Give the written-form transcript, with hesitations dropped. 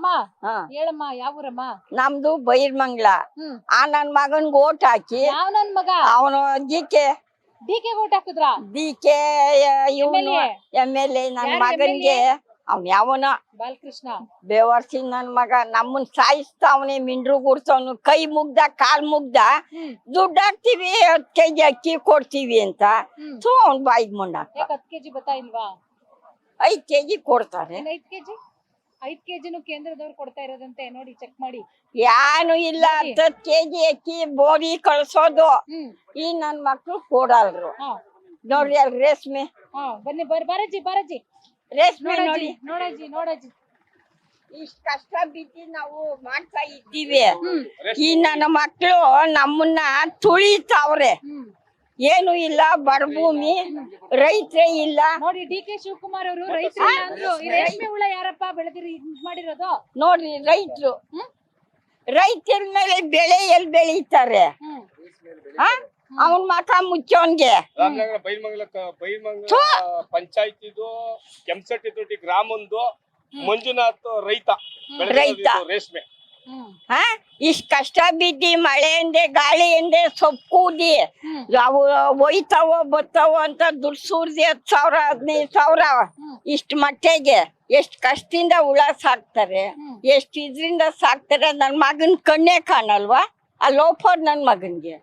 ಅಮ್ಮ ಹಾ ಹೇಳಮ್ಮ ಯಾವ ಊರಮ್ಮ? ನಮ್ದು ಬೈರ್ಮಂಗ್ಲ. ಆ ನನ್ ಮಗನ್ಗೆ ಓಟ್ ಹಾಕಿ ಯಾವ ನನ್ ಮಗ? ಅವನು ಡಿಕೆ ಓಟ್ ಹಾಕಿದ್ರ? ಡಿಕೆ ಇವನು MLA ನನ್ ಮಗನ್ಗೆ ಅವ್ನ ಯಾವನ ಬಾಲಕೃಷ್ಣ ಬೇವರ್ಸಿ ನನ್ ಮಗ ನಮ್ಮನ್ ಸಾಯಿಸ್ತಾವನೆ, ಮಿಂಡ್ರು ಗುಡ್ಸವನು, ಕೈ ಮುಗ್ದ ಕಾಲ್ ಮುಗ್ದ ದುಡ್ಡು ಹಾಕ್ತಿವಿ 10 kg ಅಕ್ಕಿ ಕೊಡ್ತೀವಿ ಅಂತ ಅವ್ನ್ ಬಾಯಿಗೆ ಮಣ್ಣು ಹಾಕ. 10 kg ಬತ್ತಾ ಇಲ್ವಾ? 5 kg ಕೊಡ್ತಾರೆ. 5 kg 5 kgನು ಕೇಂದ್ರದವ್ರು ಕೊಡ್ತಾ ಇರೋದಂತೆ, ನೋಡಿ ಚೆಕ್ ಮಾಡಿ. ಯಾನು ಇಲ್ಲ, 10 kg ಅಕ್ಕಿ ಬೋರಿ ಕಳ್ಸೋದು. ಈ ನನ್ ಮಕ್ಳು ಕೊಡಲ್ರು ನೋಡ್ರಿ ಅಲ್ಲಿ ರೇಷ್ಮೆ. ಬನ್ನಿ ಬಾರಜ್ಜಿ ರೇಷ್ಮೆ ನೋಡಿ ನೋಡಜ್ಜಿ ಇಷ್ಟ ಕಷ್ಟ ಬಿದ್ದು ನಾವು ಮಾಡ್ತಾ ಇದ್ದೀವಿ. ಈ ನನ್ನ ಮಕ್ಳು ನಮ್ಮನ್ನ ತುಳಿತಾವ್ರೆ. ಏನು ಇಲ್ಲ, ಬಡಭೂಮಿ, ರೈತರೇ ಇಲ್ಲ. ನೋಡಿ DK ಶಿವಕುಮಾರ್ ಅವರು ರೈತರು ಅಂದ್ರು. ಈ ರೇಷ್ಮೆ ಹುಳ ಯಾರಪ್ಪ ಬೆಳೆದಿರಿ ಮಾಡಿರೋದು? ನೋಡ್ರಿ ರೈತರು, ರೈತರ ಮೇಲೆ ಬೆಳೆ ಎಲ್ಲಿ ಬೆಳೀತಾರೆ? ಅವನ್ ಮಕ ಮುಚ್ಚೋನ್ಗೆ ಬೈರ್ಮಂಗ್ಲ ಪಂಚಾಯತಿದು ಕೆಂಸಟ್ಟಿ ತೊಟ್ಟಿ ಗ್ರಾಮಂದು ಮಂಜುನಾಥ್ ರೈತ ರೇಷ್ಮೆ. ಇಷ್ಟ ಕಷ್ಟ ಬಿದ್ದಿ ಮಳೆಯಿಂದೆ ಗಾಳಿಯಿಂದೆ ಸೊಪ್ಪು ಕೂದಿ ಅವು ಒಯ್ತಾವೋ ಬತ್ತಾವೋ ಅಂತ ದುಡ್ಡು ಸುರ್ದಿ 10,000 15,000 ಇಷ್ಟ ಮಟ್ಟಿಗೆ ಎಷ್ಟ್ ಕಷ್ಟದಿಂದ ಹುಳ ಸಾಕ್ತಾರೆ, ಎಷ್ಟ್ ಇದ್ರಿಂದ ಸಾಕ್ತಾರೆ. ನನ್ ಮಗನ್ ಕಣ್ಣೇ ಕಾಣಲ್ವಾ? ಆ ಲೋಫರ್ ನನ್ ಮಗನ್ಗೆ